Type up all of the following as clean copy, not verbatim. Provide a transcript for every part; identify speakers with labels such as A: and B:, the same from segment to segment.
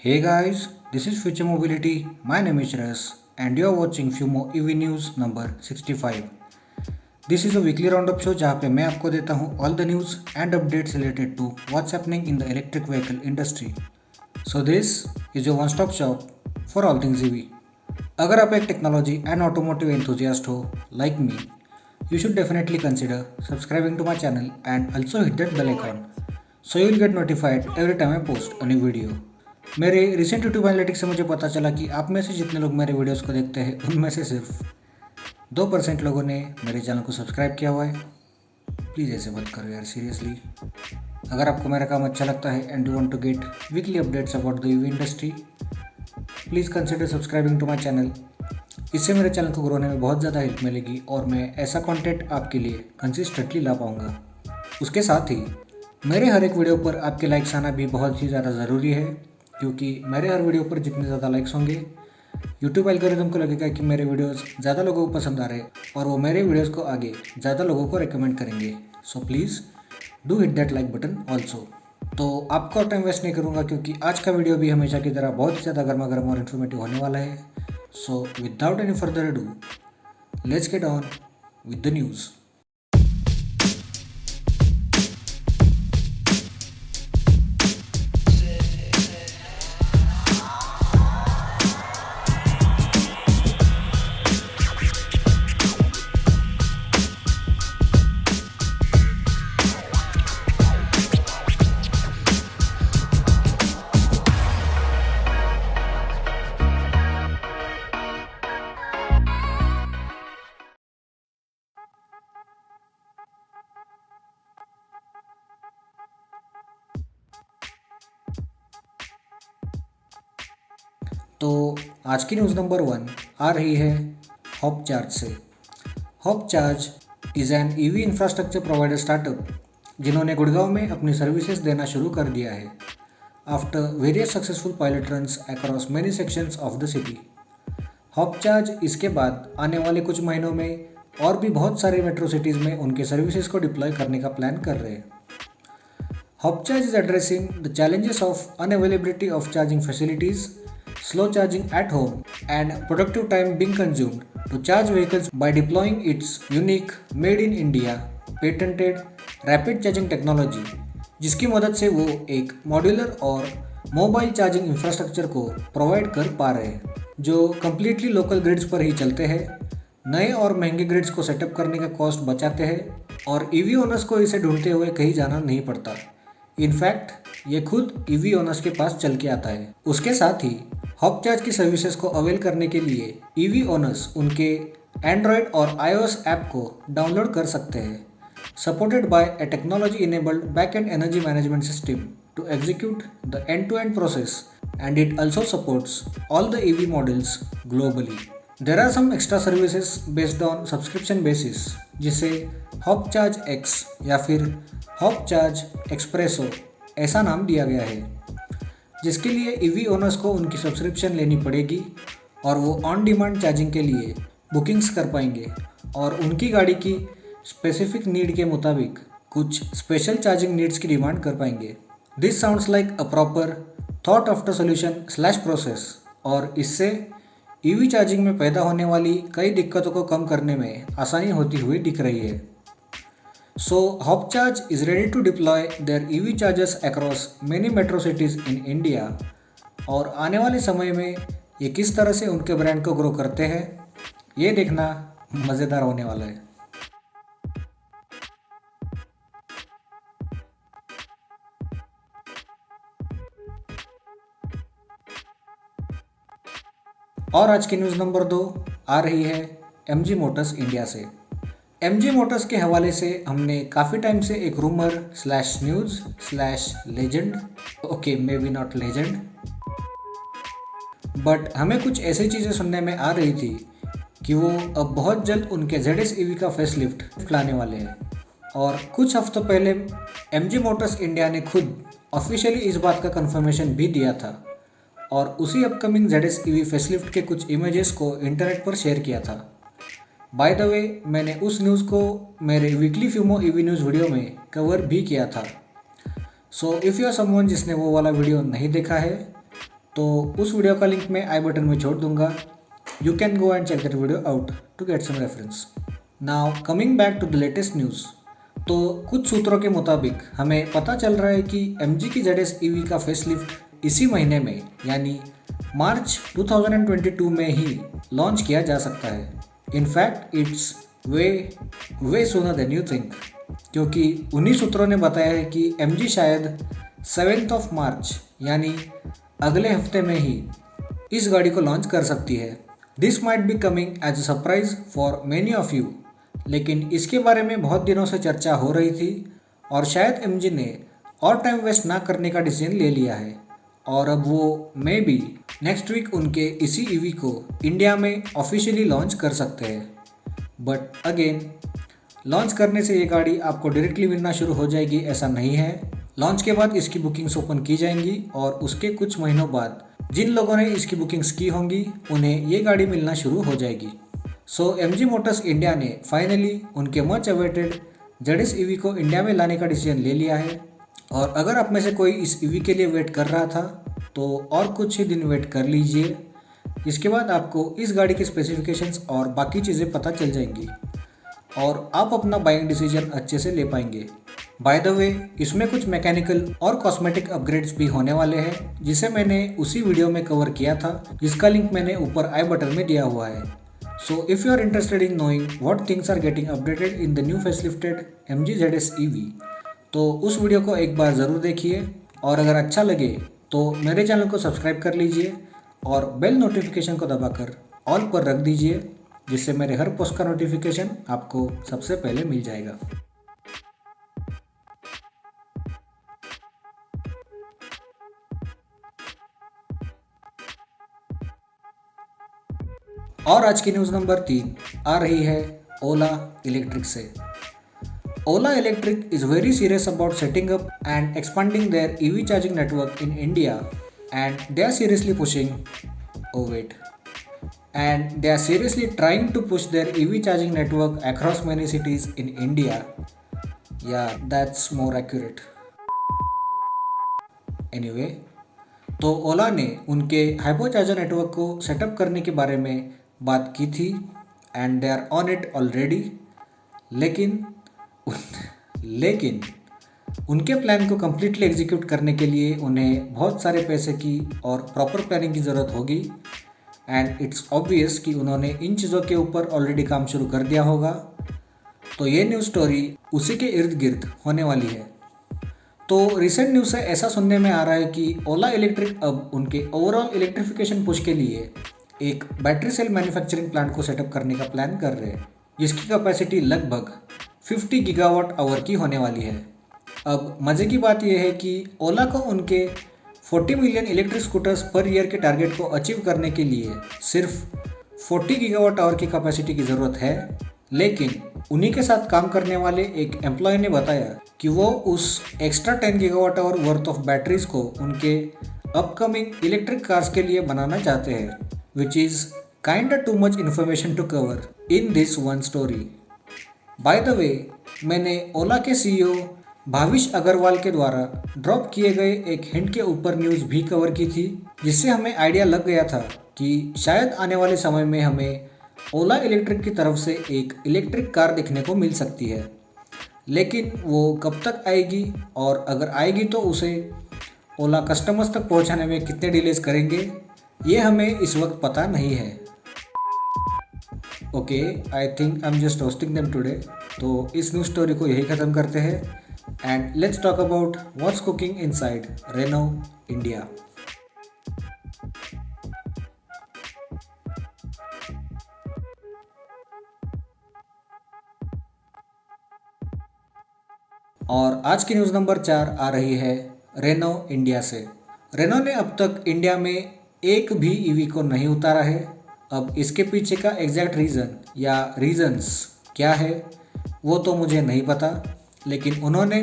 A: Hey guys, this is Future Mobility. My name is Ras, and you are watching Fumo EV News number 65. This is a weekly roundup show जहाँ पे मैं आपको देता हूँ all the news and updates related to what's happening in the electric vehicle industry. So this is your one-stop shop for all things EV. अगर आप एक technology and automotive enthusiast हो like me, you should definitely consider subscribing to my channel and also hit that bell icon so you will get notified every time I post a new video. मेरे recent YouTube analytics से मुझे पता चला कि आप में से जितने लोग मेरे वीडियोस को देखते हैं उनमें से सिर्फ 2% लोगों ने मेरे चैनल को सब्सक्राइब किया हुआ है। प्लीज़ ऐसे मत करो यार, सीरियसली। अगर आपको मेरा काम अच्छा लगता है and you want to get weekly updates about the EV industry, please consider subscribing to my channel. इससे मेरे चैनल को ग्रो होने में बहुत ज़्यादा हेल्प मिलेगी और मैं ऐसा कंटेंट आपके लिए कंसिस्टेंटली ला पाऊँगा। उसके साथ ही मेरे हर एक वीडियो पर आपके लाइक्स आना भी बहुत ही ज़्यादा ज़रूरी है, क्योंकि मेरे हर वीडियो पर जितने ज़्यादा लाइक्स होंगे यूट्यूब एल्गोरिथम को लगेगा कि मेरे वीडियोस ज़्यादा लोगों को पसंद आ रहे हैं और वो मेरे वीडियोस को आगे ज़्यादा लोगों को रिकमेंड करेंगे। So please do hit that like button also. तो आपका टाइम वेस्ट नहीं करूँगा, क्योंकि आज का वीडियो भी हमेशा की तरह बहुत ही ज़्यादा गर्मा गर्म और इन्फॉर्मेटिव होने वाला है। So without any further do, let's get on with the news. तो आज की न्यूज़ नंबर 1 आ रही है हॉप चार्ज से। Hop charge is an EV infrastructure provider startup जिन्होंने गुड़गांव में अपनी सर्विसेज देना शुरू कर दिया है after various successful pilot runs across many sections of the city. Hop charge इसके बाद आने वाले कुछ महीनों में और भी बहुत सारे मेट्रो सिटीज़ में उनके सर्विसेज को डिप्लॉय करने का प्लान कर रहे हैं। Hop charge is addressing the challenges of unavailability of charging facilities, slow charging at home, and productive time being consumed to charge vehicles by deploying its unique made in India patented rapid charging technology, जिसकी मदद से वो एक modular और mobile charging infrastructure को provide कर पा रहे हैं जो कम्प्लीटली लोकल ग्रिड्स पर ही चलते हैं, नए और महंगे ग्रिड्स को सेटअप करने का कॉस्ट बचाते हैं और ईवी ओनर्स को इसे ढूंढते हुए कहीं जाना नहीं पड़ता। इनफैक्ट ये खुद ईवी ओनर्स के पास चल के आता है। उसके साथ ही हॉप चार्ज की सर्विसेज को अवेल करने के लिए ईवी ओनर्स उनके एंड्रॉयड और iOS ऐप को डाउनलोड कर सकते हैं, supported by a technology enabled back end energy management system to execute the end to end process, and it also supports all the EV models globally. There are some extra services based on subscription basis, जिसे Hop Charge X या फिर hop charge espresso ऐसा नाम दिया गया है, जिसके लिए ईवी ओनर्स को उनकी सब्सक्रिप्शन लेनी पड़ेगी और वो ऑन डिमांड चार्जिंग के लिए बुकिंग्स कर पाएंगे और उनकी गाड़ी की स्पेसिफिक नीड के मुताबिक कुछ स्पेशल चार्जिंग नीड्स की डिमांड कर पाएंगे। This sounds like a proper thought after solution slash process, और इससे ईवी चार्जिंग में पैदा होने वाली कई दिक्कतों को कम करने में आसानी होती हुई दिख रही है। So Hop Charge is ready to deploy their EV chargers across many metro cities in India, और आने वाले समय में ये किस तरह से उनके ब्रांड को ग्रो करते हैं ये देखना मज़ेदार होने वाला है। और आज की न्यूज़ नंबर 2 आ रही है MG मोटर्स इंडिया से। MG मोटर्स के हवाले से हमने काफ़ी टाइम से एक rumour slash news slash legend, okay may be not legend, but हमें कुछ ऐसी चीज़ें सुनने में आ रही थी कि वो अब बहुत जल्द उनके ZS EV का फेसलिफ्ट लाने वाले हैं। और कुछ हफ्तों पहले MG मोटर्स इंडिया ने खुद ऑफिशियली इस बात का कंफर्मेशन भी दिया था और उसी अपकमिंग ZS EV फेसलिफ्ट के कुछ इमेजेस को इंटरनेट पर शेयर किया था। बाय द वे, मैंने उस न्यूज़ को मेरे वीकली फ्यूमो ईवी न्यूज़ वीडियो में कवर भी किया था। So if you are someone जिसने वो वाला वीडियो नहीं देखा है तो उस वीडियो का लिंक मैं आई बटन में छोड़ दूंगा। You can go and check that video out to get some reference. Now coming back to the latest news. तो कुछ सूत्रों के मुताबिक हमें पता चल रहा है कि MG की ZS EV का फेसलिफ्ट इसी महीने में यानी मार्च 2022 में ही लॉन्च किया जा सकता है। In fact it's way sooner than you think, क्योंकि उन्हीं सूत्रों ने बताया है कि MG शायद 7 मार्च यानी अगले हफ्ते में ही इस गाड़ी को लॉन्च कर सकती है। This might be coming as a surprise for many of you, लेकिन इसके बारे में बहुत दिनों से चर्चा हो रही थी और शायद MG ने और टाइम वेस्ट ना करने का डिसीजन ले लिया है और अब वो मे बी नेक्स्ट वीक उनके इसी EV को इंडिया में ऑफिशियली लॉन्च कर सकते हैं। बट अगेन, लॉन्च करने से ये गाड़ी आपको डायरेक्टली मिलना शुरू हो जाएगी ऐसा नहीं है। लॉन्च के बाद इसकी बुकिंग्स ओपन की जाएंगी और उसके कुछ महीनों बाद जिन लोगों ने इसकी बुकिंग्स की होंगी उन्हें ये गाड़ी मिलना शुरू हो जाएगी। सो MG मोटर्स इंडिया ने फाइनली उनके मच अवेटेड ZS EV को इंडिया में लाने का डिसीजन ले लिया है। और अगर आप में से कोई इस EV के लिए वेट कर रहा था तो और कुछ ही दिन वेट कर लीजिए। इसके बाद आपको इस गाड़ी के स्पेसिफिकेशंस और बाकी चीज़ें पता चल जाएंगी और आप अपना बाइंग डिसीजन अच्छे से ले पाएंगे। बाय द वे, इसमें कुछ मैकेनिकल और कॉस्मेटिक अपग्रेड्स भी होने वाले हैं जिसे मैंने उसी वीडियो में कवर किया था, जिसका लिंक मैंने ऊपर आई बटन में दिया हुआ है। So if you are interested in knowing what things are getting updated in the new facelifted MG ZS EV, तो उस वीडियो को एक बार ज़रूर देखिए और अगर अच्छा लगे तो मेरे चैनल को सब्सक्राइब कर लीजिए और बेल नोटिफिकेशन को दबाकर ऑल पर रख दीजिए, जिससे मेरे हर पोस्ट का नोटिफिकेशन आपको सबसे पहले मिल जाएगा। और आज की न्यूज़ नंबर 3 आ रही है ओला इलेक्ट्रिक से। Ola electric is very serious about setting up and expanding their EV charging network in India and they are seriously pushing and they are seriously trying to push their EV charging network across many cities in India. Yeah, that's more accurate. Anyway, तो ओला ने उनके hyper charger network को setup करने के बारे में बात की थी and they are on it already. लेकिन उनके प्लान को कम्प्लीटली एग्जीक्यूट करने के लिए उन्हें बहुत सारे पैसे की और प्रॉपर प्लानिंग की ज़रूरत होगी एंड इट्स ऑब्वियस कि उन्होंने इन चीज़ों के ऊपर ऑलरेडी काम शुरू कर दिया होगा। तो ये न्यूज़ स्टोरी उसी के इर्द गिर्द होने वाली है। तो रिसेंट न्यूज़ से ऐसा सुनने में आ रहा है कि ओला इलेक्ट्रिक अब उनके ओवरऑल इलेक्ट्रिफिकेशन पुश के लिए एक बैटरी सेल मैन्युफैक्चरिंग प्लांट को सेटअप करने का प्लान कर रहे हैं, जिसकी कैपेसिटी लगभग 50 गीगावाट आवर की होने वाली है। अब मज़े की बात यह है कि ओला को उनके 40 million electric scooters per year के टारगेट को अचीव करने के लिए सिर्फ 40 गीगावाट आवर की कैपेसिटी की ज़रूरत है। लेकिन उन्हीं के साथ काम करने वाले एक एम्प्लॉय ने बताया कि वो उस extra 10 gigawatt hour worth of batteries को उनके अपकमिंग इलेक्ट्रिक कार्स के लिए बनाना चाहते हैं, which is kind too much information to cover in this one story. By the way, मैंने ओला के CEO भाविश अग्रवाल के द्वारा ड्रॉप किए गए एक हिंट के ऊपर न्यूज़ भी कवर की थी, जिससे हमें आइडिया लग गया था कि शायद आने वाले समय में हमें ओला इलेक्ट्रिक की तरफ से एक इलेक्ट्रिक कार देखने को मिल सकती है। लेकिन वो कब तक आएगी और अगर आएगी तो उसे ओला कस्टमर्स तक पहुंचाने में कितने डिलेज करेंगे, ये हमें इस वक्त पता नहीं है। Okay, I think I am just hosting them today. तो इस न्यूज़ स्टोरी को यही ख़त्म करते हैं and let's talk about what's cooking inside Renault India. और आज की न्यूज़ नंबर 4 आ रही है रेनो इंडिया से। रेनो ने अब तक इंडिया में एक भी EV को नहीं उतारा है। अब इसके पीछे का एग्जैक्ट रीज़न या रीजंस क्या है वो तो मुझे नहीं पता, लेकिन उन्होंने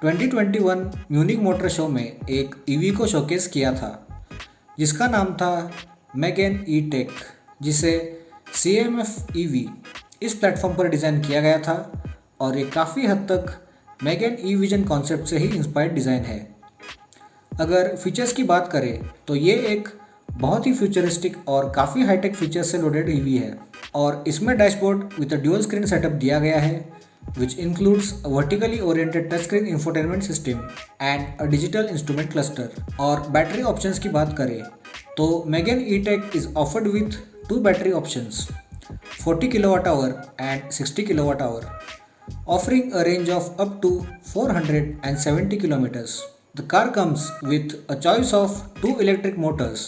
A: 2021 म्यूनिक मोटर शो में एक EV को शोकेस किया था जिसका नाम था मैगन ई-टेक, जिसे CMF EV इस प्लेटफॉर्म पर डिज़ाइन किया गया था और ये काफ़ी हद तक मैगन ई-विजन कॉन्सेप्ट से ही इंस्पायर्ड डिज़ाइन है। अगर फीचर्स की बात करें तो ये एक बहुत ही फ्यूचरिस्टिक और काफ़ी हाईटेक फीचर्स से लोडेड ईवी है और इसमें dashboard with a dual screen setup दिया गया है which includes a vertically oriented touchscreen infotainment system and a digital instrument cluster। और बैटरी ऑप्शंस की बात करें तो Megan E-Tech is offered with to battery options 40 kWh and 60 kWh, offering a range of up to 470 kilometers। The car comes with a choice of two electric motors।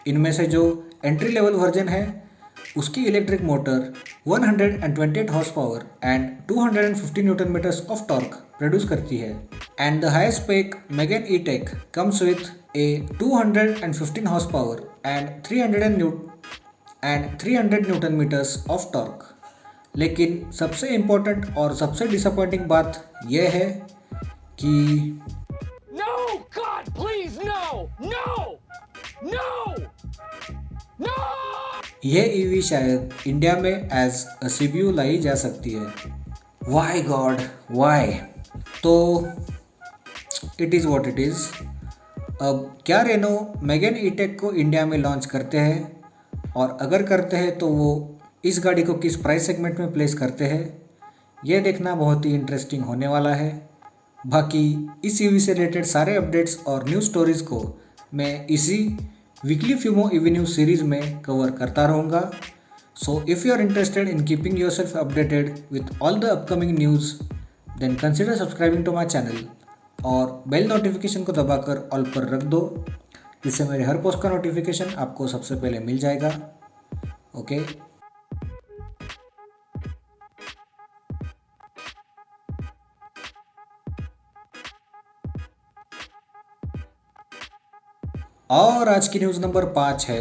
A: इनमें से जो entry level version है उसकी electric motor 128 horse power and 250 newton meters of torque produce करती है and the highest spec Megane E Tech comes with a 215 horse power and 300 newton meters of torque. लेकिन सबसे important और सबसे डिसअपॉइंटिंग बात यह है कि
B: No! God, please, no! No! No! No!
A: यह ईवी शायद इंडिया में एज अ सीपीयू लाई जा सकती है। Why god why. तो it is what it is. अब क्या रेनो मेगन ई-टेक को इंडिया में लॉन्च करते हैं और अगर करते हैं तो वो इस गाड़ी को किस प्राइस सेगमेंट में प्लेस करते हैं, ये देखना बहुत ही इंटरेस्टिंग होने वाला है। बाकी इस ईवी से रिलेटेड सारे अपडेट्स और न्यूज़ स्टोरीज़ को मैं इसी वीकली फ्यूमो ईवी न्यूज़ सीरीज़ में कवर करता रहूँगा। So if you are interested in keeping your self updated with all the upcoming news then consider subscribing to my channel और बेल नोटिफिकेशन को दबाकर ऑल पर रख दो, जिससे मेरे हर पोस्ट का नोटिफिकेशन आपको सबसे पहले मिल जाएगा। ओके और आज की न्यूज़ नंबर 5 है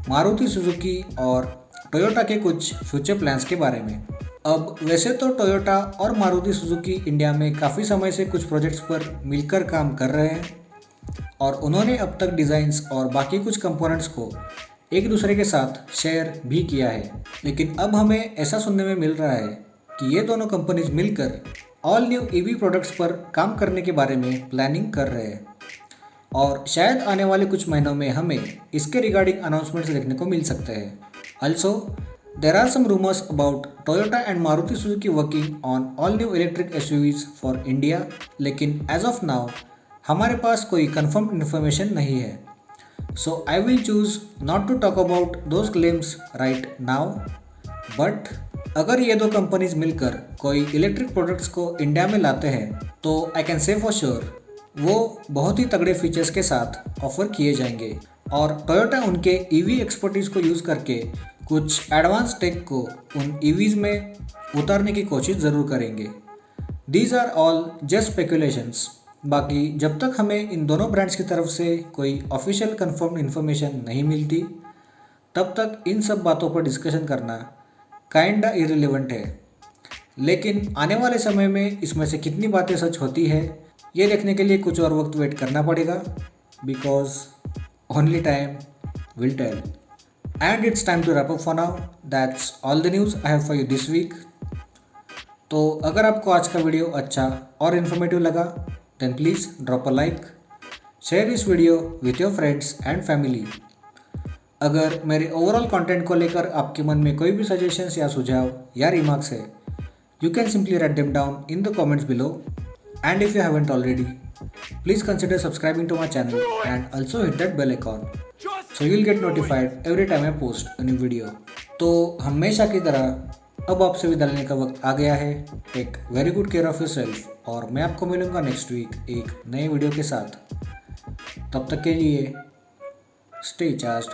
A: मारुति सुजुकी और टोयोटा के कुछ फ्यूचर प्लान्स के बारे में। अब वैसे तो टोयोटा और मारुति सुजुकी इंडिया में काफ़ी समय से कुछ प्रोजेक्ट्स पर मिलकर काम कर रहे हैं और उन्होंने अब तक डिज़ाइंस और बाकी कुछ कंपोनेंट्स को एक दूसरे के साथ शेयर भी किया है। लेकिन अब हमें ऐसा सुनने में मिल रहा है कि ये दोनों कंपनीज मिलकर ऑल न्यू ईवी प्रोडक्ट्स पर काम करने के बारे में प्लानिंग कर रहे हैं और शायद आने वाले कुछ महीनों में हमें इसके रिगार्डिंग अनाउंसमेंट्स देखने को मिल सकते हैं। Also, there are some rumors about Toyota and Maruti Suzuki working on all new electric SUVs for India, लेकिन as of now हमारे पास कोई confirmed information नहीं है। So I will choose not to talk about those claims right now, but अगर ये दो companies मिलकर कोई इलेक्ट्रिक प्रोडक्ट्स को इंडिया में लाते हैं तो I can say for sure वो बहुत ही तगड़े फीचर्स के साथ ऑफर किए जाएंगे और टोयोटा उनके ईवी एक्सपर्टीज को यूज़ करके कुछ एडवांस टेक को उन ईवीज में उतारने की कोशिश ज़रूर करेंगे। These are all just speculations. बाकी जब तक हमें इन दोनों ब्रांड्स की तरफ से कोई ऑफिशियल कंफर्म इन्फॉर्मेशन नहीं मिलती तब तक इन सब बातों पर डिस्कशन करना काइंडा इररिलेवेंट है। लेकिन आने वाले समय में इसमें से कितनी बातें सच होती है ये देखने के लिए कुछ और वक्त वेट करना पड़ेगा, because only time will tell. And it's time to wrap up for now. That's all the news I have for you this week. तो अगर आपको आज का वीडियो अच्छा और इन्फॉर्मेटिव लगा then please drop a like, share this video with your friends and family. अगर मेरे ओवरऑल कंटेंट को लेकर आपके मन में कोई भी सजेशंस या सुझाव या रिमार्क्स है, you can simply write them down in the comments below. And if you haven't already, please consider subscribing to my channel and also hit that bell icon so you'll get notified every time I post a new video. तो हमेशा की तरह अब आपसे विदा लेने का वक्त आ गया है। Take very good care of yourself और मैं आपको मिलूँगा नेक्स्ट वीक एक नए वीडियो के साथ। तब तक के लिए स्टे चार्ज्ड।